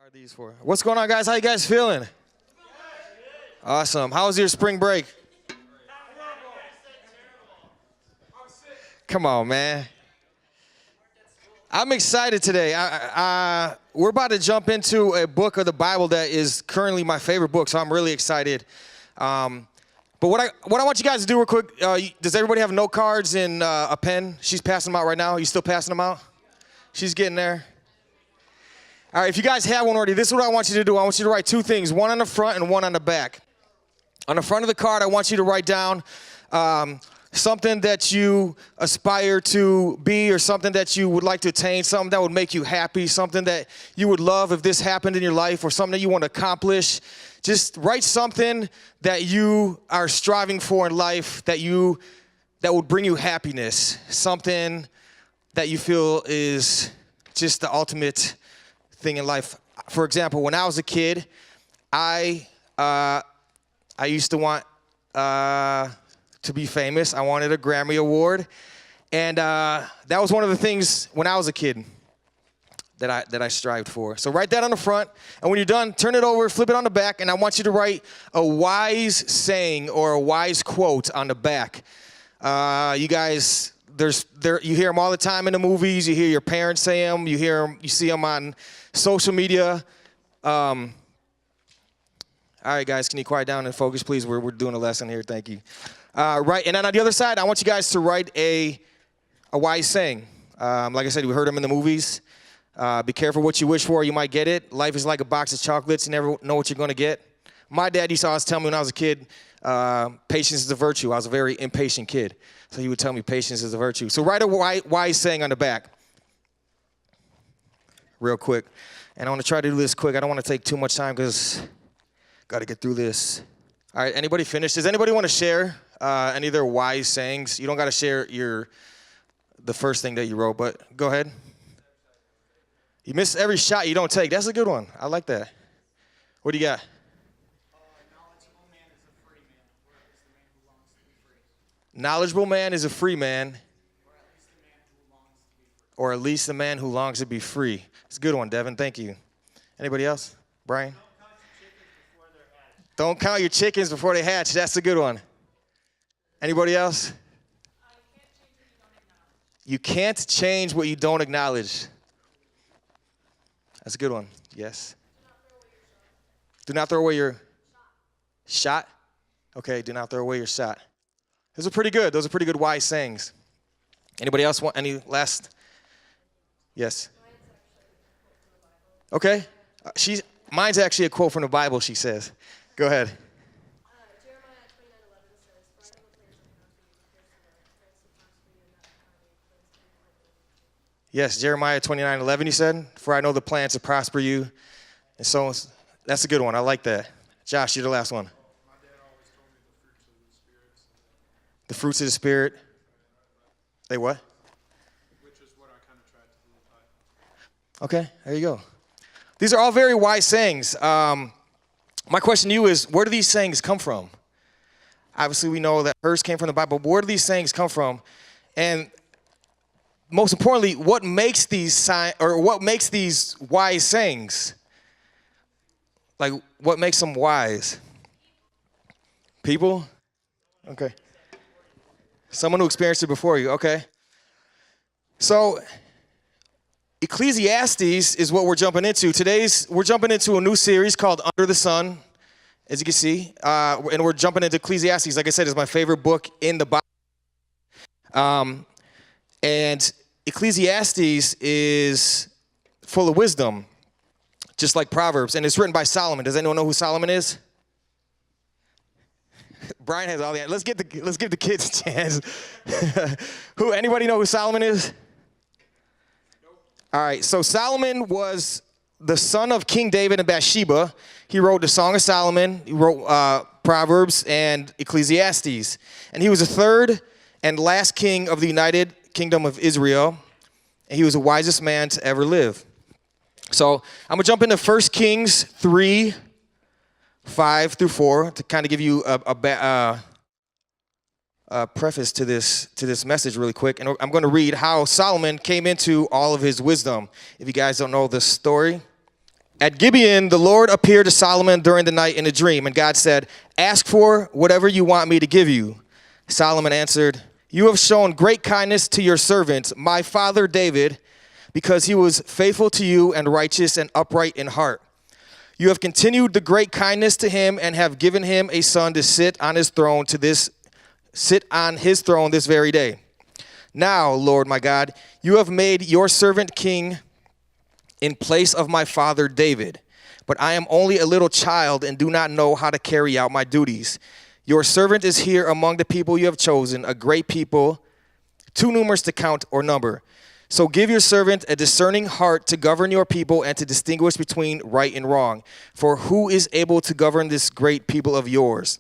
are these for? What's going on, guys? How you guys feeling? Awesome. How was your spring break? Come on, man. I'm excited today. We're about to jump into a book of the Bible that is currently my favorite book, so I'm really excited. But what I want you guys to do real quick, does everybody have note cards and a pen? She's passing them out right now. Are you still passing them out? She's getting there. All right, if you guys have one already, this is what I want you to do. I want you to write two things, one on the front and one on the back. On the front of the card, I want you to write down something that you aspire to be or something that you would like to attain, something that would make you happy, something that you would love if this happened in your life, or something that you want to accomplish. Just write something that you are striving for in life that would bring you happiness, something that you feel is just the ultimate thing in life. For example, when I was a kid, I used to want to be famous. I wanted a Grammy Award, and that was one of the things when I was a kid that I strived for. So write that on the front, and when you're done, turn it over, flip it on the back, and I want you to write a wise saying or a wise quote on the back. You guys, you hear them all the time in the movies. You hear your parents say them. You see them on social media. All right, guys, can you quiet down and focus, please? We're doing a lesson here. Thank you. Right, and then on the other side, I want you guys to write a wise saying. Like I said, we heard them in the movies. Be careful what you wish for, you might get it. Life is like a box of chocolates. You never know what you're going to get. My dad used to always tell me when I was a kid, patience is a virtue. I was a very impatient kid, so he would tell me patience is a virtue. So write a wise saying on the back real quick. And I want to try to do this quick. I don't want to take too much time because got to get through this. All right, anybody finished? Does anybody want to share any of their wise sayings? You don't got to share the first thing that you wrote, but go ahead. You miss every shot you don't take. That's a good one. I like that. What do you got? Knowledgeable man is a free man, or at least the man who longs to be free. It's a good one, Devin. Thank you. Anybody else? Brian? Don't count your chickens before they hatch. That's a good one. Anybody else? You can't change what you don't acknowledge. That's a good one. Yes. Do not throw away your shot. Okay, do not throw away your shot. Those are pretty good. Those are pretty good wise sayings. Anybody else want any last? Yes. Okay. Mine's actually a quote from the Bible, she says. Go ahead. Yes, Jeremiah 29:11, he said, for I know the plans to prosper you. And so that's a good one. I like that. Josh, you're the last one. My dad always told me the fruits of the Spirit. The fruits of the Spirit. They what? Which is what I kind of tried to live by. Okay, there you go. These are all very wise sayings. My question to you is, where do these sayings come from? Obviously, we know that hers came from the Bible, but where do these sayings come from? And most importantly, what makes these wise sayings? Like, what makes them wise? People? Okay. Someone who experienced it before you. Okay. So, Ecclesiastes is what we're jumping into. We're jumping into a new series called Under the Sun, as you can see. And we're jumping into Ecclesiastes. Like I said, it's my favorite book in the Bible. And Ecclesiastes is full of wisdom, just like Proverbs. And it's written by Solomon. Does anyone know who Solomon is? Brian has all the answers. Let's give the kids a chance. Anybody know who Solomon is? All right, so Solomon was the son of King David and Bathsheba. He wrote the Song of Solomon. He wrote Proverbs and Ecclesiastes. And he was the third and last king of the United Kingdom of Israel. And he was the wisest man to ever live. So I'm going to jump into 1 Kings 3, 5 through 4 to kind of give you a preface to this message really quick. And I'm going to read how Solomon came into all of his wisdom. If you guys don't know the story, At Gibeon, the Lord appeared to Solomon during the night in a dream, and God said, "Ask for whatever you want me to give you." Solomon answered, "You have shown great kindness to your servant, my father David, because he was faithful to you and righteous and upright in heart. You have continued the great kindness to him and have given him a son to sit on his throne this very day. Now, Lord my God, you have made your servant king in place of my father David, but I am only a little child and do not know how to carry out my duties. Your servant is here among the people you have chosen, a great people, too numerous to count or number. So give your servant a discerning heart to govern your people and to distinguish between right and wrong. For who is able to govern this great people of yours?"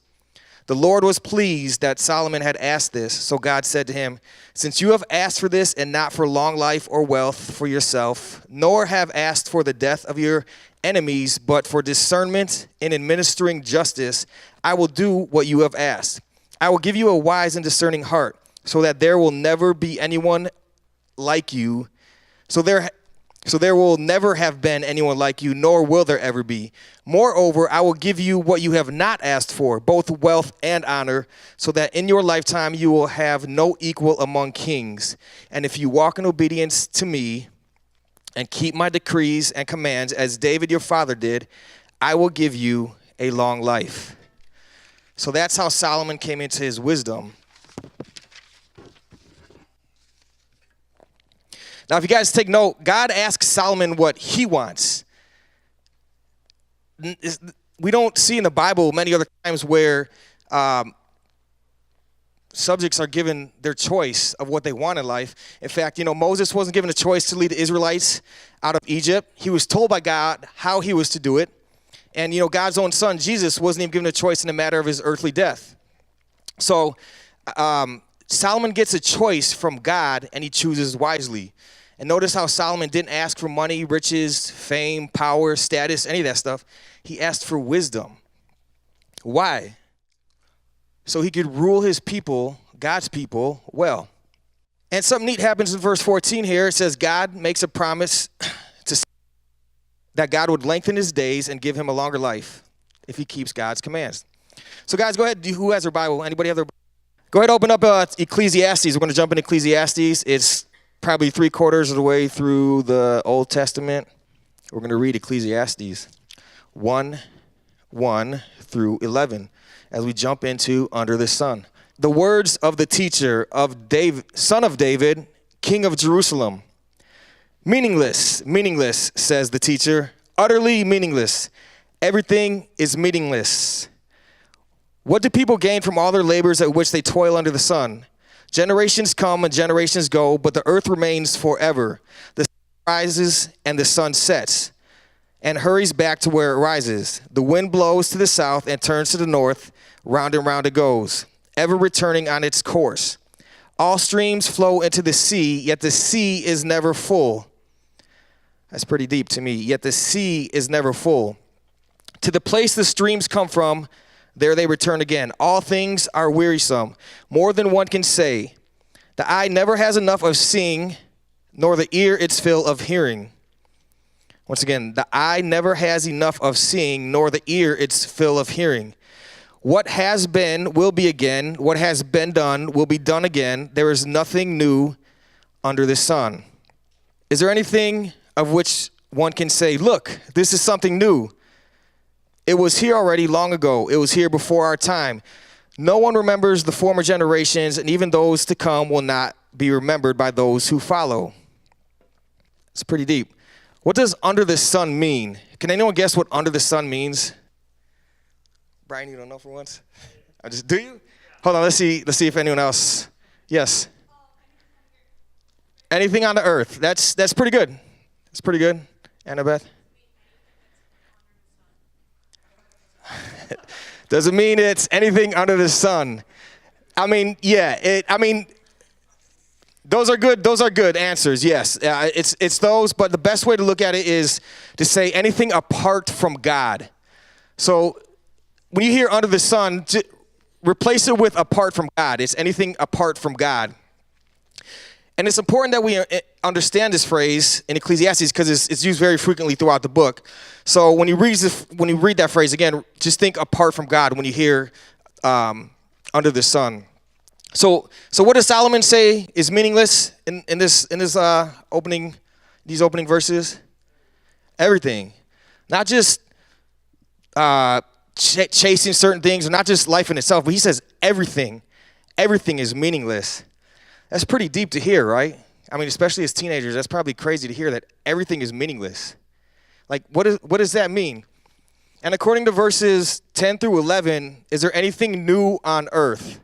The Lord was pleased that Solomon had asked this, so God said to him, "Since you have asked for this and not for long life or wealth for yourself, nor have asked for the death of your enemies, but for discernment in administering justice, I will do what you have asked. I will give you a wise and discerning heart, so that there will never be anyone like you. So there will never have been anyone like you, nor will there ever be. Moreover, I will give you what you have not asked for, both wealth and honor, so that in your lifetime you will have no equal among kings. And if you walk in obedience to me and keep my decrees and commands, as David your father did, I will give you a long life." So that's how Solomon came into his wisdom. Now, if you guys take note, God asks Solomon what he wants. We don't see in the Bible many other times where subjects are given their choice of what they want in life. In fact, Moses wasn't given a choice to lead the Israelites out of Egypt. He was told by God how he was to do it. And, God's own son, Jesus, wasn't even given a choice in the matter of his earthly death. So Solomon gets a choice from God, and he chooses wisely. And notice how Solomon didn't ask for money, riches, fame, power, status, any of that stuff. He asked for wisdom. Why? So he could rule his people, God's people, well. And something neat happens in verse 14 here. It says God makes a promise that God would lengthen his days and give him a longer life if he keeps God's commands. So guys, go ahead. Who has their Bible? Anybody have their Bible? Go ahead, open up Ecclesiastes. We're going to jump into Ecclesiastes. It's probably 3/4 of the way through the Old Testament. We're going to read Ecclesiastes 1:1 through 11 as we jump into Under the Sun. The words of the teacher of David, son of David, king of Jerusalem. Meaningless, meaningless, says the teacher, utterly meaningless. Everything is meaningless. What do people gain from all their labors at which they toil under the sun? Generations come and generations go, but the earth remains forever. The sun rises and the sun sets and hurries back to where it rises. The wind blows to the south and turns to the north. Round and round it goes, ever returning on its course. All streams flow into the sea, yet the sea is never full. That's pretty deep to me. Yet the sea is never full. To the place the streams come from, there they return again. All things are wearisome, more than one can say. The eye never has enough of seeing, nor the ear its fill of hearing. Once again, the eye never has enough of seeing, nor the ear its fill of hearing. What has been will be again. What has been done will be done again. There is nothing new under the sun. Is there anything of which one can say, look, this is something new? It was here already long ago. It was here before our time. No one remembers the former generations, and even those to come will not be remembered by those who follow. It's pretty deep. What does under the sun mean? Can anyone guess what under the sun means? Brian, you don't know for once? Do you? Hold on, let's see if anyone else. Yes. Anything on the earth. That's pretty good. That's pretty good. Annabeth? Doesn't mean it's anything under the sun. I mean, yeah. Those are good answers. Yes, it's those. But the best way to look at it is to say anything apart from God. So when you hear under the sun, replace it with apart from God. It's anything apart from God. And it's important that we understand this phrase in Ecclesiastes because it's used very frequently throughout the book. So when you read that phrase again, just think apart from God when you hear under the sun. So what does Solomon say is meaningless in these opening verses? Everything, not just chasing certain things, or not just life in itself, but he says everything is meaningless. That's pretty deep to hear, right? I mean, especially as teenagers, that's probably crazy to hear that everything is meaningless. Like, what does that mean? And according to verses 10 through 11, is there anything new on earth?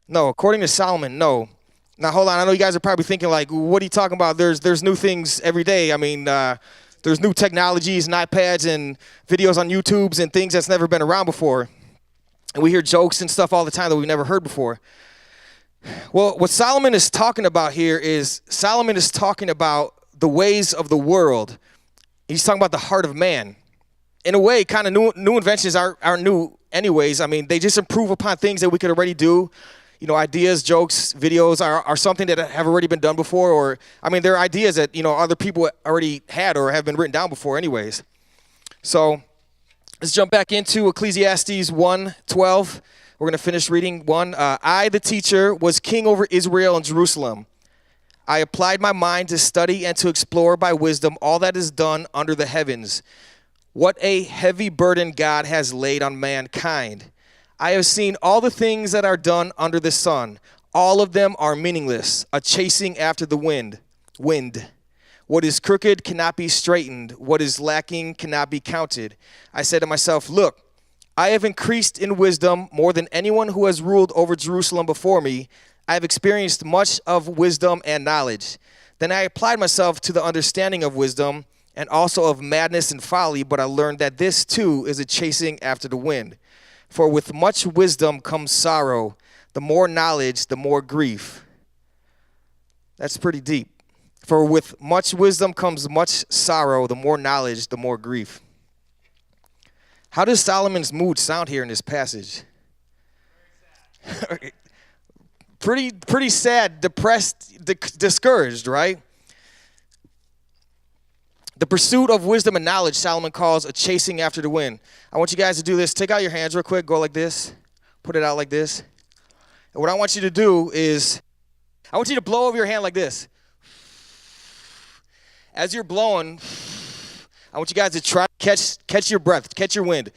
No. According to Solomon, no. Now, hold on. I know you guys are probably thinking, like, what are you talking about? There's new things every day. I mean, there's new technologies and iPads and videos on YouTubes and things that's never been around before. And we hear jokes and stuff all the time that we've never heard before. Well, what Solomon is talking about here is Solomon is talking about the ways of the world. He's talking about the heart of man. In a way, kind of new inventions are new anyways. I mean, they just improve upon things that we could already do. You know, ideas, jokes, videos are something that have already been done before. Or, I mean, they're ideas that, you know, other people already had or have been written down before anyways. So let's jump back into Ecclesiastes 1:12. We're going to finish reading 1. I, the teacher, was king over Israel and Jerusalem. I applied my mind to study and to explore by wisdom all that is done under the heavens. What a heavy burden God has laid on mankind. I have seen all the things that are done under the sun. All of them are meaningless, a chasing after the wind. What is crooked cannot be straightened. What is lacking cannot be counted. I said to myself, look, I have increased in wisdom more than anyone who has ruled over Jerusalem before me. I have experienced much of wisdom and knowledge. Then I applied myself to the understanding of wisdom and also of madness and folly, but I learned that this too is a chasing after the wind. For with much wisdom comes sorrow. The more knowledge, the more grief. That's pretty deep. For with much wisdom comes much sorrow. The more knowledge, the more grief. How does Solomon's mood sound here in this passage? Pretty sad, depressed, discouraged, right? The pursuit of wisdom and knowledge, Solomon calls a chasing after the wind. I want you guys to do this. Take out your hands real quick. Go like this. Put it out like this. And what I want you to do is, I want you to blow over your hand like this. As you're blowing, I want you guys to try to catch your breath, catch your wind.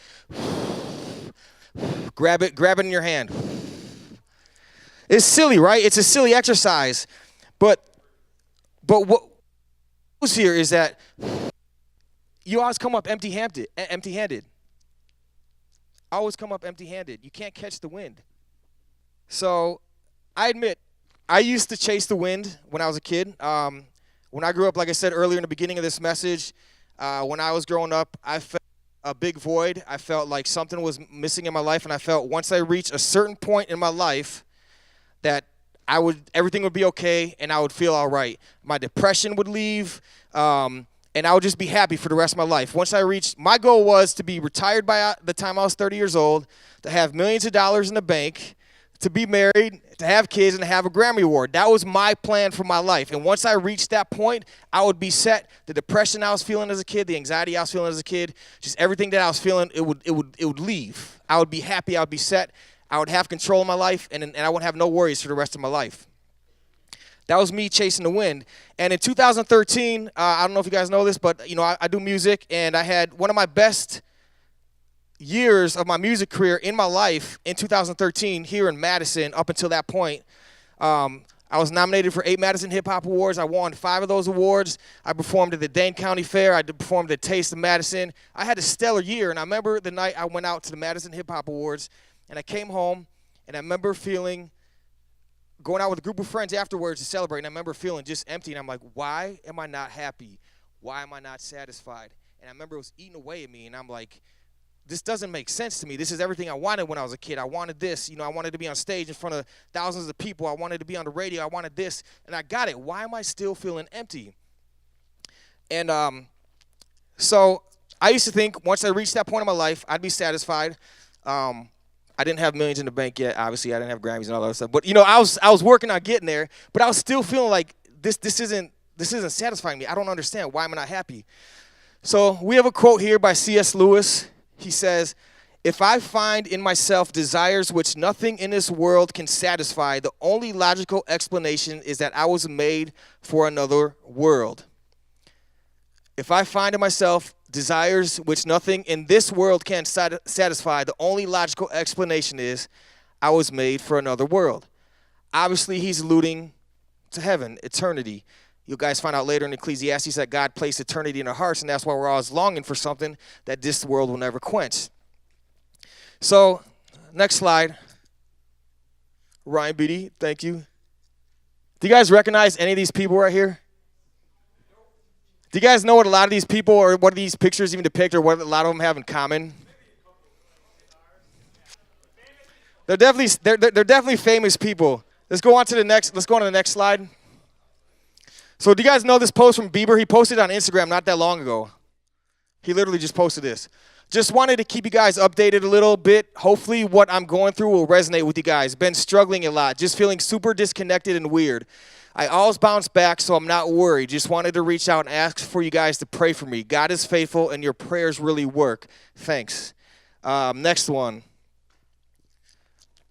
Grab it in your hand. It's silly, right? It's a silly exercise. But what here is that you always come up empty-handed. Always come up empty-handed. You can't catch the wind. So I admit, I used to chase the wind when I was a kid. When I grew up, like I said earlier in the beginning of this message, when I was growing up, I felt a big void. I felt like something was missing in my life, and I felt once I reached a certain point in my life that everything would be okay, and I would feel all right. My depression would leave, and I would just be happy for the rest of my life. Once I reached, my goal was to be retired by the time I was 30 years old, to have millions of dollars in the bank, to be married, to have kids, and to have a Grammy Award. That was my plan for my life. And once I reached that point, I would be set. The depression I was feeling as a kid, the anxiety I was feeling as a kid, just everything that I was feeling, it would leave. I would be happy. I would be set. I would have control of my life, and I wouldn't have no worries for the rest of my life. That was me chasing the wind. And in 2013, I don't know if you guys know this, but you know, I do music, and I had one of my best years of my music career in my life in 2013 here in Madison. Up until that point, I was nominated for 8 Madison Hip Hop Awards. I won 5 of those awards. I performed at the Dane County Fair. I performed at Taste of Madison. I had a stellar year, and I remember the night I went out to the Madison Hip Hop Awards, and I came home, and I remember going out with a group of friends afterwards to celebrate, and I remember feeling just empty, and I'm like, why am I not happy? Why am I not satisfied? And I remember it was eating away at me, and I'm like, this doesn't make sense to me. This is everything I wanted when I was a kid. I wanted this. You know, I wanted to be on stage in front of thousands of people. I wanted to be on the radio. I wanted this, and I got it. Why am I still feeling empty? And so I used to think once I reached that point in my life, I'd be satisfied. I didn't have millions in the bank yet. Obviously, I didn't have Grammys and all that stuff. But, you know, I was working on getting there, but I was still feeling like this isn't satisfying me. I don't understand. Why am I not happy? So we have a quote here by C.S. Lewis. He says, "If I find in myself desires which nothing in this world can satisfy, the only logical explanation is that I was made for another world." If I find in myself desires which nothing in this world can satisfy, the only logical explanation is I was made for another world. Obviously, he's alluding to heaven, eternity. You guys find out later in Ecclesiastes that God placed eternity in our hearts, and that's why we're always longing for something that this world will never quench. So, next slide. Ryan Beatty, thank you. Do you guys recognize any of these people right here? Do you guys know what a lot of these people or what these pictures even depict or what a lot of them have in common? They're definitely famous people. Let's go on to the next slide. So do you guys know this post from Bieber? He posted it on Instagram not that long ago. He literally just posted this. Just wanted to keep you guys updated a little bit. Hopefully what I'm going through will resonate with you guys. Been struggling a lot, just feeling super disconnected and weird. I always bounce back, so I'm not worried. Just wanted to reach out and ask for you guys to pray for me. God is faithful, and your prayers really work. Thanks. Next one.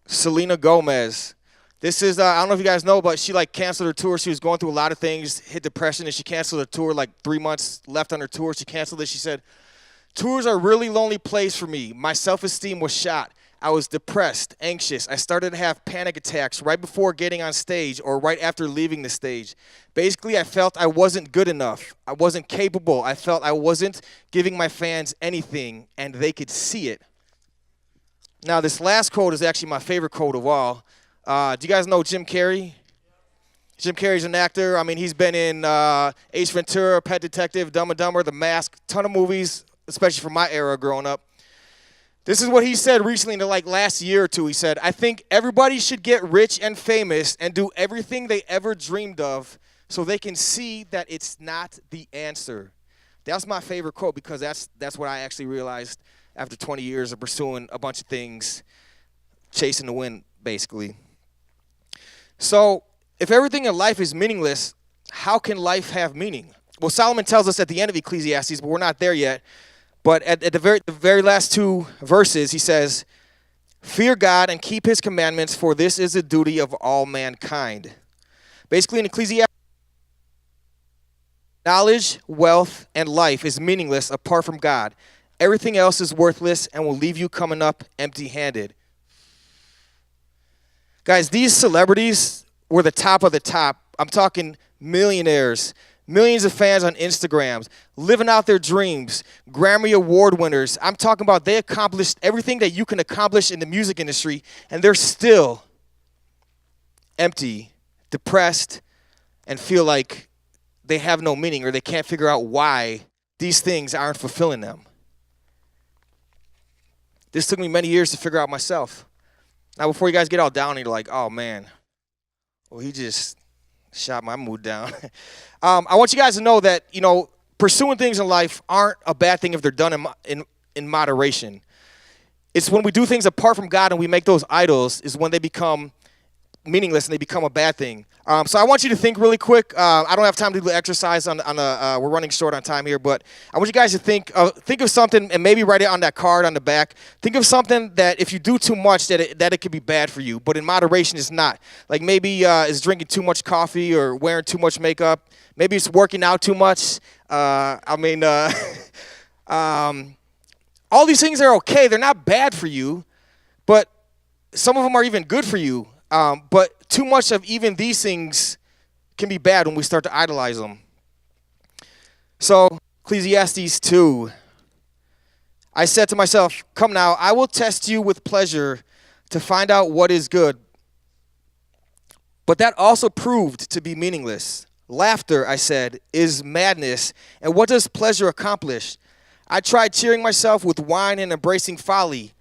Selena Gomez. This is, I don't know if you guys know, but she canceled her tour. She was going through a lot of things, hit depression, and she canceled her tour 3 months left on her tour. She canceled it. She said, "Tours are a really lonely place for me. My self-esteem was shot. I was depressed, anxious. I started to have panic attacks right before getting on stage or right after leaving the stage. Basically, I felt I wasn't good enough. I wasn't capable. I felt I wasn't giving my fans anything, and they could see it." Now, this last quote is actually my favorite quote of all. Do you guys know Jim Carrey? Jim Carrey's an actor. I mean, he's been in Ace Ventura, Pet Detective, Dumb and Dumber, The Mask, ton of movies, especially from my era growing up. This is what he said recently in the last year or two. He said, "I think everybody should get rich and famous and do everything they ever dreamed of so they can see that it's not the answer." That's my favorite quote because that's what I actually realized after 20 years of pursuing a bunch of things, chasing the wind, basically. So if everything in life is meaningless, how can life have meaning? Well, Solomon tells us at the end of Ecclesiastes, but we're not there yet. But at the very last two verses, he says, "Fear God and keep his commandments, for this is the duty of all mankind." Basically, in Ecclesiastes, knowledge, wealth, and life is meaningless apart from God. Everything else is worthless and will leave you coming up empty-handed. Guys, these celebrities were the top of the top. I'm talking millionaires, millions of fans on Instagrams, living out their dreams, Grammy Award winners. I'm talking about they accomplished everything that you can accomplish in the music industry, and they're still empty, depressed, and feel like they have no meaning or they can't figure out why these things aren't fulfilling them. This took me many years to figure out myself. Now, before you guys get all down and you're like, "Oh, man, well, he just shot my mood down." I want you guys to know that, pursuing things in life aren't a bad thing if they're done in moderation. It's when we do things apart from God and we make those idols is when they become meaningless and they become a bad thing. So I want you to think really quick. I don't have time to do the exercise we're running short on time here, but I want you guys to think of something and maybe write it on that card on the back. Think of something that if you do too much that it could be bad for you, but in moderation it's not. Like maybe it's drinking too much coffee or wearing too much makeup. Maybe it's working out too much. All these things are okay. They're not bad for you, but some of them are even good for you. But too much of even these things can be bad when we start to idolize them. So, Ecclesiastes 2. I said to myself, "Come now, I will test you with pleasure to find out what is good." But that also proved to be meaningless. Laughter, I said, is madness. And what does pleasure accomplish? I tried cheering myself with wine and embracing folly.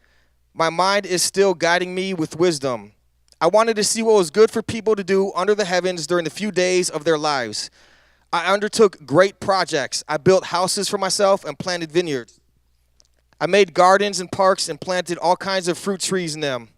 My mind is still guiding me with wisdom. I wanted to see what was good for people to do under the heavens during the few days of their lives. I undertook great projects. I built houses for myself and planted vineyards. I made gardens and parks and planted all kinds of fruit trees in them.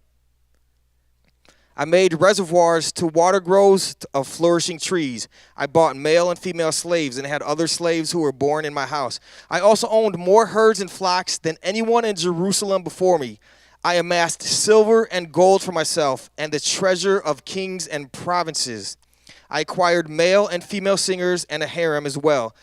I made reservoirs to water groves of flourishing trees. I bought male and female slaves and had other slaves who were born in my house. I also owned more herds and flocks than anyone in Jerusalem before me. I amassed silver and gold for myself and the treasure of kings and provinces. I acquired male and female singers and a harem as well,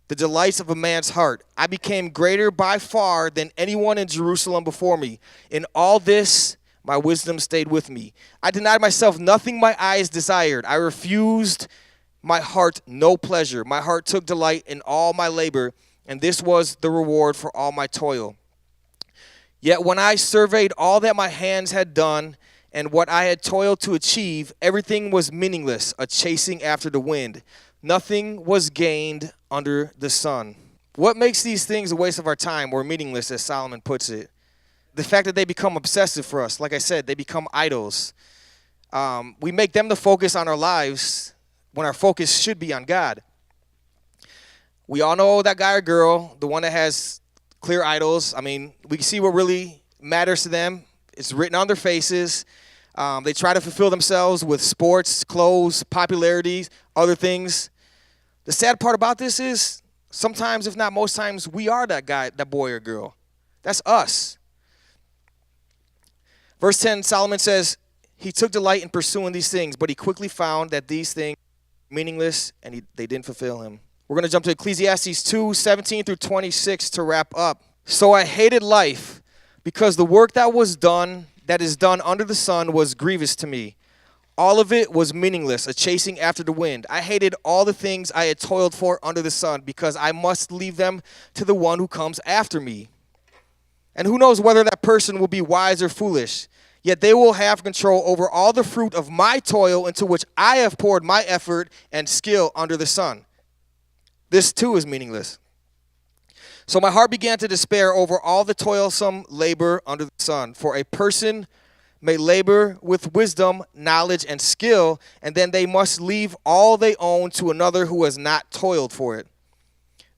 the delights of a man's heart. I became greater by far than anyone in Jerusalem before me. In all this, my wisdom stayed with me. I denied myself nothing my eyes desired. I refused my heart no pleasure. My heart took delight in all my labor, and this was the reward for all my toil. Yet when I surveyed all that my hands had done and what I had toiled to achieve, everything was meaningless, a chasing after the wind. Nothing was gained under the sun. What makes these things a waste of our time, or meaningless, as Solomon puts it? The fact that they become obsessive for us. Like I said, they become idols. We make them the focus on our lives when our focus should be on God. We all know that guy or girl, the one that has clear idols. I mean, we can see what really matters to them. It's written on their faces. They try to fulfill themselves with sports, clothes, popularity, other things. The sad part about this is sometimes, if not most times, we are that guy, that boy or girl. That's us. Verse 10, Solomon says, he took delight in pursuing these things, but he quickly found that these things were meaningless and they didn't fulfill him. We're going to jump to Ecclesiastes 2, 17 through 26 to wrap up. So I hated life because the work that is done under the sun was grievous to me. All of it was meaningless, a chasing after the wind. I hated all the things I had toiled for under the sun because I must leave them to the one who comes after me. And who knows whether that person will be wise or foolish. Yet they will have control over all the fruit of my toil into which I have poured my effort and skill under the sun. This too is meaningless. So my heart began to despair over all the toilsome labor under the sun. For a person may labor with wisdom, knowledge, and skill, and then they must leave all they own to another who has not toiled for it.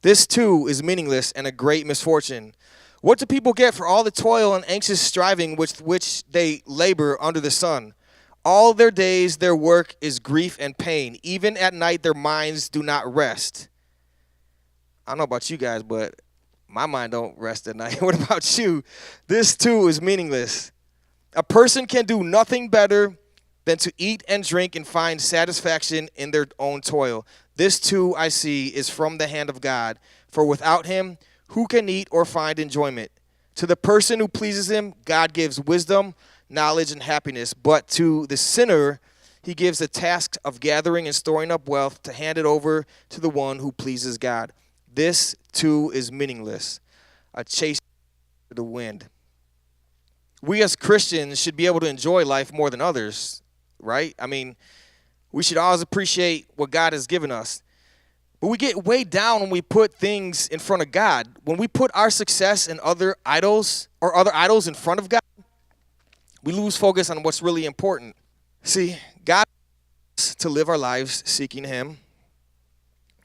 This too is meaningless and a great misfortune. What do people get for all the toil and anxious striving with which they labor under the sun? All their days their work is grief and pain. Even at night their minds do not rest. I don't know about you guys, but my mind don't rest at night. What about you? This too is meaningless. A person can do nothing better than to eat and drink and find satisfaction in their own toil. This too, I see, is from the hand of God. For without him, who can eat or find enjoyment? To the person who pleases him, God gives wisdom, knowledge, and happiness. But to the sinner, he gives the task of gathering and storing up wealth to hand it over to the one who pleases God. This, too, is meaningless, a chase for the wind. We as Christians should be able to enjoy life more than others, right? I mean, we should always appreciate what God has given us. But we get weighed down when we put things in front of God. When we put our success in other idols or other idols in front of God, we lose focus on what's really important. See, God wants us to live our lives seeking him.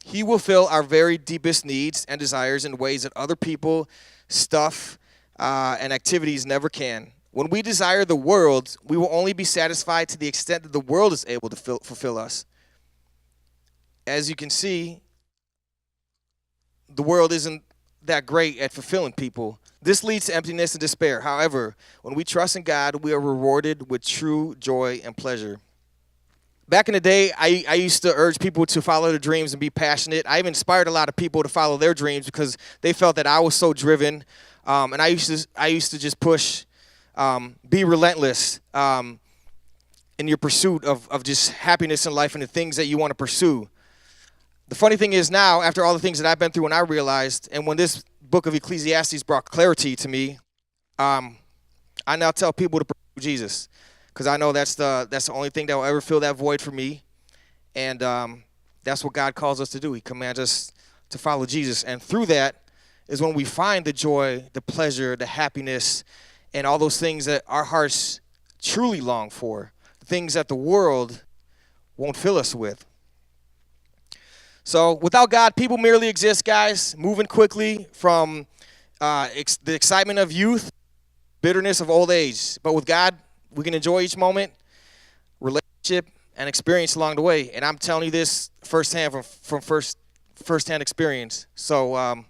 He will fill our very deepest needs and desires in ways that other people, stuff, and activities never can. When we desire the world, we will only be satisfied to the extent that the world is able to fulfill us. As you can see, the world isn't that great at fulfilling people. This leads to emptiness and despair. However, when we trust in God, we are rewarded with true joy and pleasure. Back in the day, I used to urge people to follow their dreams and be passionate. I've inspired a lot of people to follow their dreams because they felt that I was so driven. And I used to just push, be relentless in your pursuit of just happiness in life and the things that you want to pursue. The funny thing is now, after all the things that I've been through and I realized, and when this book of Ecclesiastes brought clarity to me, I now tell people to pursue Jesus. Because I know that's the only thing that will ever fill that void for me. And that's what God calls us to do. He commands us to follow Jesus. And through that is when we find the joy, the pleasure, the happiness, and all those things that our hearts truly long for. The things that the world won't fill us with. So without God, people merely exist, guys, moving quickly from the excitement of youth, bitterness of old age. But with God, we can enjoy each moment, relationship, and experience along the way. And I'm telling you this firsthand from firsthand experience. So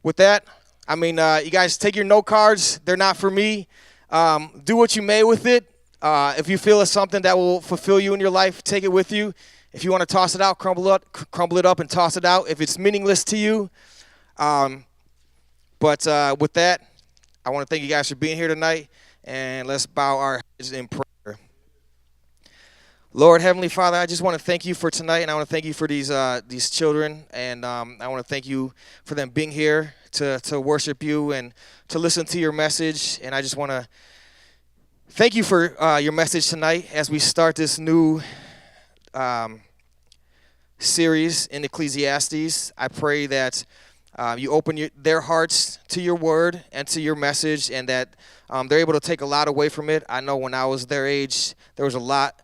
with that, I mean, you guys take your note cards. They're not for me. Do what you may with it. If you feel it's something that will fulfill you in your life, take it with you. If you want to toss it out, crumble it up and toss it out. If it's meaningless to you. But with that, I want to thank you guys for being here tonight. And let's bow our heads in prayer. Lord, Heavenly Father, I just want to thank you for tonight, and I want to thank you for these children, and I want to thank you for them being here to worship you and to listen to your message. And I just want to thank you for your message tonight as we start this new series in Ecclesiastes. I pray that you open their hearts to your word and to your message, and that they're able to take a lot away from it. I know when I was their age, there was a lot.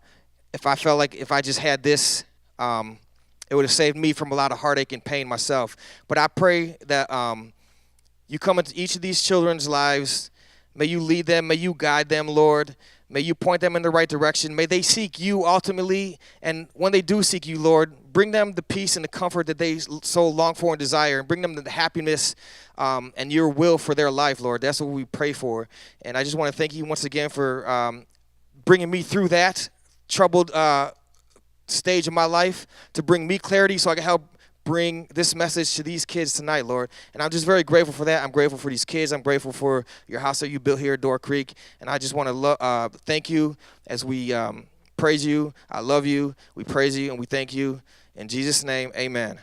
If I felt like if I just had this, it would have saved me from a lot of heartache and pain myself. But I pray that you come into each of these children's lives. May you lead them. May you guide them, Lord. May you point them in the right direction. May they seek you ultimately. And when they do seek you, Lord, bring them the peace and the comfort that they so long for and desire. And bring them the happiness and your will for their life, Lord. That's what we pray for. And I just want to thank you once again for bringing me through that troubled stage of my life to bring me clarity so I can help bring this message to these kids tonight, Lord. And I'm just very grateful for that. I'm grateful for these kids. I'm grateful for your house that you built here at Door Creek. And I just want to thank you as we praise you. I love you. We praise you and we thank you. In Jesus' name, amen.